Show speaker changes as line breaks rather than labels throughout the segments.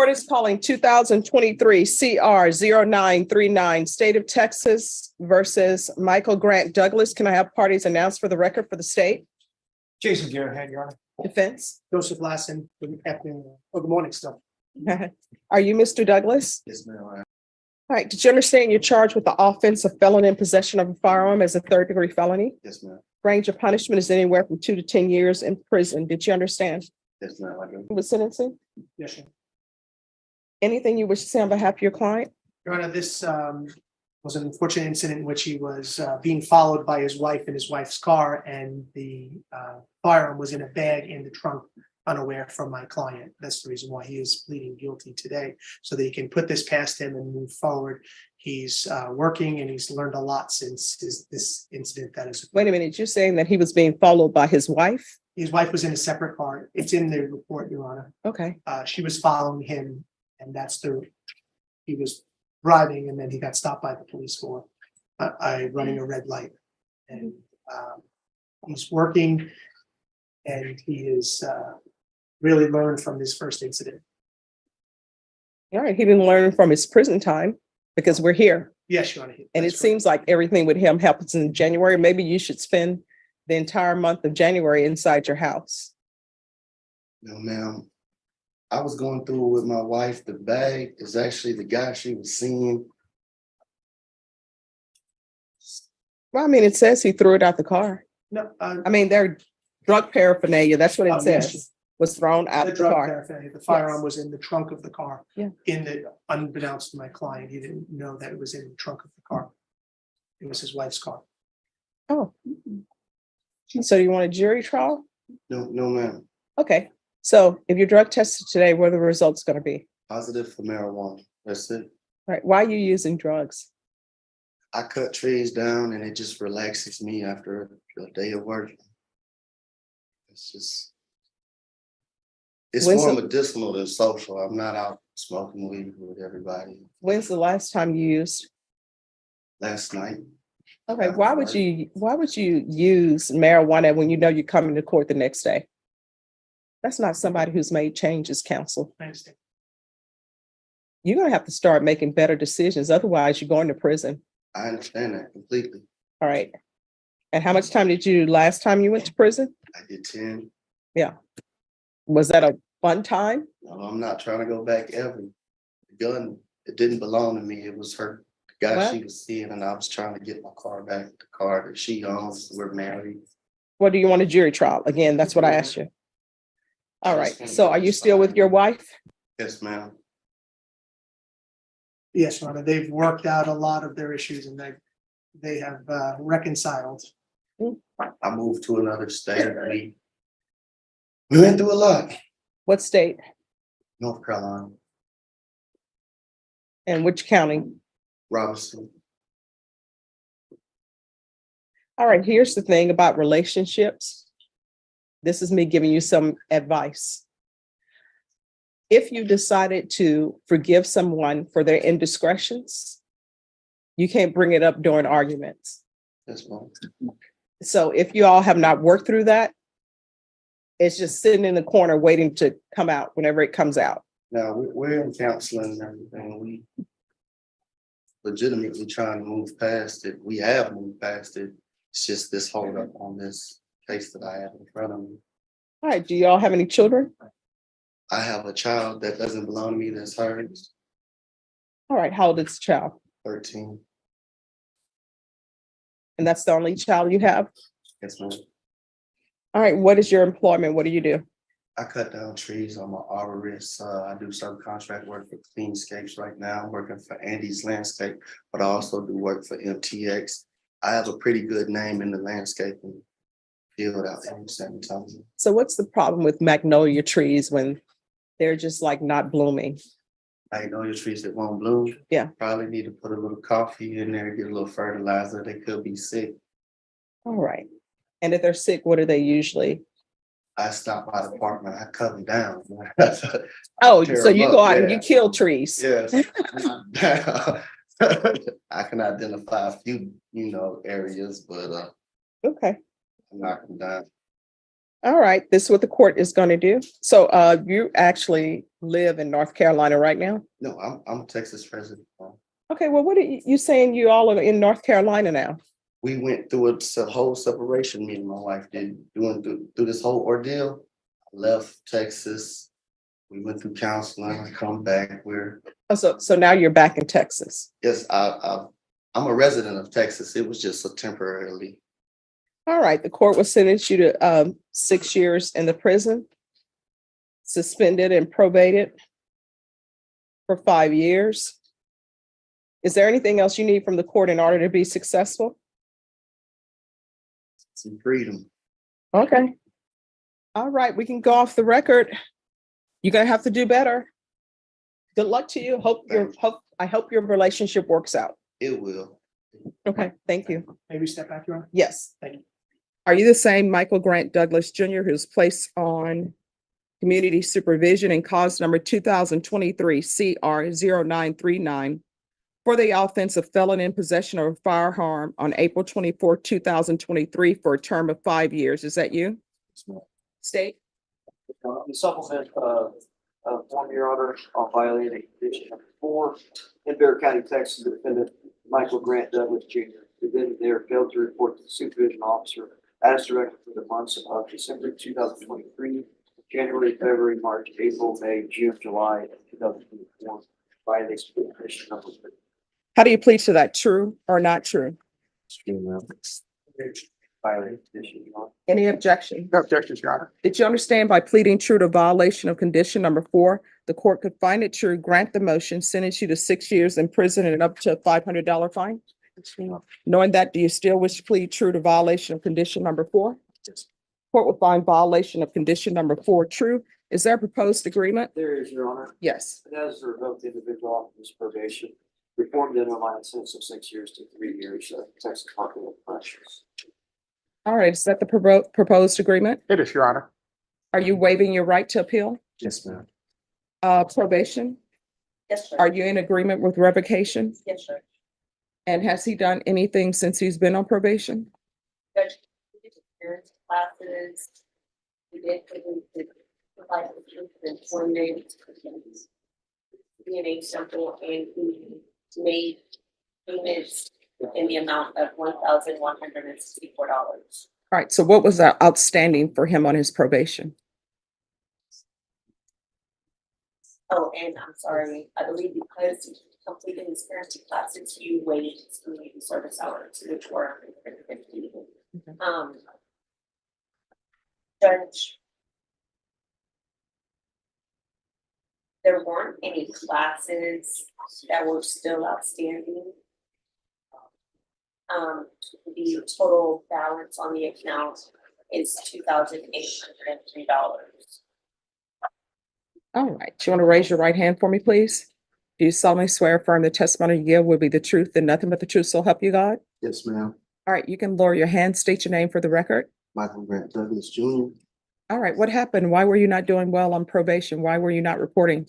Court is calling 2023 CR 0939, State of Texas versus Michael Grant Douglas. Can I have parties announced for the record for the state?
Jason Garrett, Your Honor.
Defense.
Joseph Lassen, good afternoon, good morning still.
Are you Mr. Douglas?
Yes, ma'am.
All right. Did you understand you're charged with the offense of felon in possession of a firearm as a third-degree felony?
Yes, ma'am.
Range of punishment is anywhere from 2 to 10 years in prison. Did you understand?
Yes, ma'am. I do.
With sentencing?
Yes, ma'am.
Anything you wish to say on behalf of your client?
Your Honor, this was an unfortunate incident in which he was being followed by his wife in his wife's car, and the firearm was in a bag in the trunk, unaware from my client. That's the reason why he is pleading guilty today, so that he can put this past him and move forward. He's working and he's learned a lot since this incident that is.
Wait a minute, you're saying that he was being followed by his wife?
His wife was in a separate car. It's in the report, Your Honor.
Okay.
She was following him, and he was driving, and then he got stopped by the police for running a red light. And he's working, and he is really learned from his first incident.
All right. He didn't learn from his prison time because we're here.
Yes, Your Honor.
And it seems like everything with him happens in January. Maybe you should spend the entire month of January inside your house.
No, ma'am. I was going through it with my wife. The bag is actually the guy she was seeing.
Well, I mean, it says he threw it out the car.
No,
I mean, they're drug paraphernalia. That's what it
yes.
says. Was thrown out
the
of the
drug
car.
paraphernalia. The firearm
Yes.
was in the trunk of the car.
Yeah.
Unbeknownst to my client, he didn't know that it was in the trunk of the car. It was his wife's car.
Oh. So you want a jury trial?
No, ma'am.
Okay. So if you're drug tested today, what are the results going to be?
Positive for marijuana. That's it.
All right. Why are you using drugs?
I cut trees down and it just relaxes me after a day of work. It's
When's
more
the-
medicinal than social. I'm not out smoking weed with everybody.
When's the last time you used?
Last night,
Okay. Why would you use marijuana when you know you're coming to court the next day? That's not somebody who's made changes, counsel.
I understand.
You're going to have to start making better decisions. Otherwise, you're going to prison.
I understand that completely.
All right. And how much time did you do last time you went to prison?
I did 10.
Was that a fun time?
No, I'm not trying to go back ever. The gun, it didn't belong to me. It was her, the guy
What?
she was seeing, and I was trying to get my car back. The car that she owns, we're married.
What do you want a jury trial? Again, that's what I asked you. All right. So are you still with your wife?
Yes, ma'am.
Yes, Your Honor, they've worked out a lot of their issues, and they have reconciled.
I moved to another state. We went through a lot.
What state
North Carolina,
and which county?
Robinson.
All right. Here's the thing about relationships. This is me giving you some advice. If you decided to forgive someone for their indiscretions, you can't bring it up during arguments.
Yes, ma'am.
So if you all have not worked through that, it's just sitting in the corner waiting to come out whenever it comes out.
Now, we're in counseling and everything. We legitimately trying to move past it. We have moved past it. It's just this hold up on this case that I have in front of me.
All right. Do you all have any children?
I have a child that doesn't belong to me, that's hers,
All right. How old is the child?
13.
And that's the only child you have?
Yes, ma'am.
All right. What is your employment? What do you do?
I cut down trees. I'm an arborist. I do subcontract work for Cleanscapes right now. I'm working for Andy's Landscape, but I also do work for MTX. I have a pretty good name in the landscaping field out there in San Antonio.
So what's the problem with magnolia trees when they're just like not blooming?
Magnolia trees that won't bloom.
Yeah.
Probably need to put a little coffee in there, get a little fertilizer. They could be sick.
All right. And if they're sick, what are they usually?
I stop by the apartment, I cut them down.
Oh,
tear
so
them
you
up,
go out and
yeah.
you kill trees.
Yes. I can identify a few, areas, but
Okay.
knock them down.
All right, this is what the court is going to do. So you actually live in North Carolina right now?
No, I'm a Texas resident.
Okay, well, what are you saying you all are in North Carolina now?
We went through a whole separation, me and my wife did, through this whole ordeal. I left Texas. We went through counseling, I come back,
Oh, so now you're back in Texas.
yes, I'm a resident of Texas. It was just a temporarily.
All right, the court will sentence you to 6 years in the prison, suspended and probated for 5 years. Is there anything else you need from the court in order to be successful?
Some freedom.
Okay. All right, we can go off the record. You're gonna have to do better. Good luck to you. I hope your relationship works out.
It will.
Okay, thank you.
Maybe step back, Your Honor.
Yes.
Thank you.
Are you the same Michael Grant Douglas Jr. who's placed on community supervision and cause number 2023 CR 0939 for the offense of felon in possession of a firearm on April 24, 2023 for a term of 5 years? Is that you? State.
The supplement of 1 year order on violating condition number 4 in Bear County, Texas, defendant Michael Grant Douglas Jr. Defendant there failed to report to the supervision officer as directed for the months of December 2023, January, February, March, April, May, June, July of 2024. Violating condition number 3.
How do you plead to that? True or not true?
Violating condition, Your Honor.
Any objection?
No objections, Your Honor.
Did you understand by pleading true to violation of condition number 4, the court could find it true, grant the motion, sentence you to 6 years in prison and up to a $500 fine? Knowing that, do you still wish to plead true to violation of condition number 4? Court will find violation of condition number 4 true. Is there a proposed agreement?
There is, Your Honor.
Yes.
It has to revoke the individual officer's probation, reformed the underlying sentence of 6 years to 3 years of Texas Department of Corrections.
All right, is that the proposed agreement?
It is, Your Honor.
Are you waiving your right to appeal?
Yes, ma'am.
Probation?
Yes, sir.
Are you in agreement with revocation?
Yes, sir.
And has he done anything since he's been on probation?
Judge, we did experience classes. We did provide employment, DNA sample, and we made payments in the amount of $1,164.
All right, so what was outstanding for him on his probation?
Oh, and I'm sorry, I believe because he completed his parenting classes, you waived his community service hours, which were $150.
Okay.
Judge, there weren't any classes that were still outstanding. The total balance on the account is $2,803.
All right, do you want to raise your right hand for me, please? Do you solemnly swear affirm the testimony you give will be the truth and nothing but the truth, so help you God?
Yes, ma'am.
All right, you can lower your hand, state your name for the record.
Michael Grant Douglas Jr.
All right, what happened? Why were you not doing well on probation? Why were you not reporting?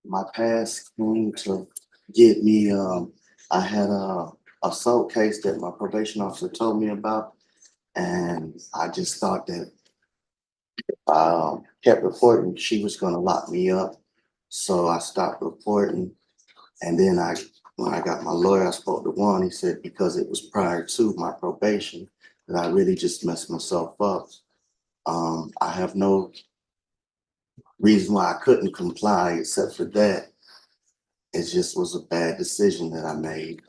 My past came to get me, I had a assault case that my probation officer told me about. And I just thought that if I kept reporting, she was gonna lock me up. So I stopped reporting. And then when I got my lawyer, I spoke to one, he said, because it was prior to my probation, that I really just messed myself up. I have no reason why I couldn't comply except for that. It just was a bad decision that I made.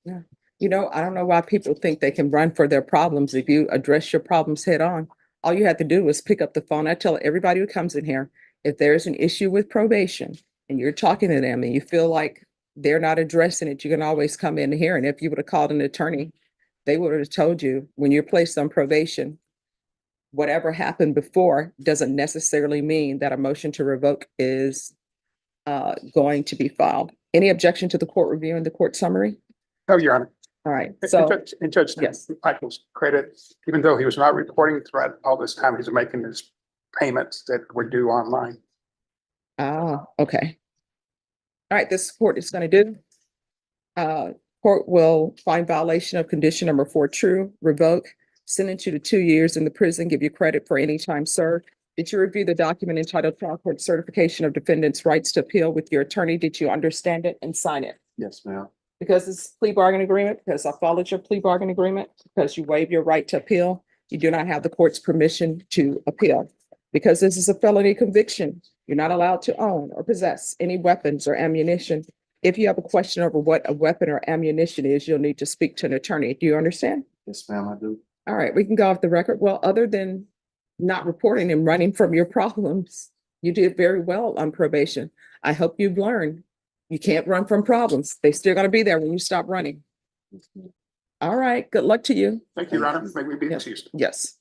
Yeah. You know, I don't know why people think they can run for their problems. If you address your problems head on, all you have to do is pick up the phone. I tell everybody who comes in here, if there's an issue with probation and you're talking to them and you feel like they're not addressing it, you can always come in here. And if you would have called an attorney, they would have told you when you're placed on probation, whatever happened before doesn't necessarily mean that a motion to revoke is going to be filed. Any objection to the court reviewing the court summary?
No, Your Honor.
All right,
And
so,
Judge
yes.
Michael's credit, even though he was not reporting throughout all this time, he's making his payments that were due online.
Okay. All right, this court is going to do. Court will find violation of condition number 4 true, revoke, sentence you to 2 years in the prison, give you credit for any time served. Did you review the document entitled Trial Court Certification of Defendant's Rights to Appeal with your attorney? Did you understand it and sign it?
Yes, ma'am.
Because it's plea bargaining agreement, because I followed your plea bargaining agreement, because you waive your right to appeal, you do not have the court's permission to appeal. Because this is a felony conviction, you're not allowed to own or possess any weapons or ammunition. If you have a question over what a weapon or ammunition is, you'll need to speak to an attorney. Do you understand?
Yes, ma'am, I do.
All right, we can go off the record. Well, other than not reporting and running from your problems, you did very well on probation. I hope you've learned you can't run from problems. They're still gonna be there when you stop running. All right, good luck to you.
Thank you, Your Honor. May we be excused?
Yes.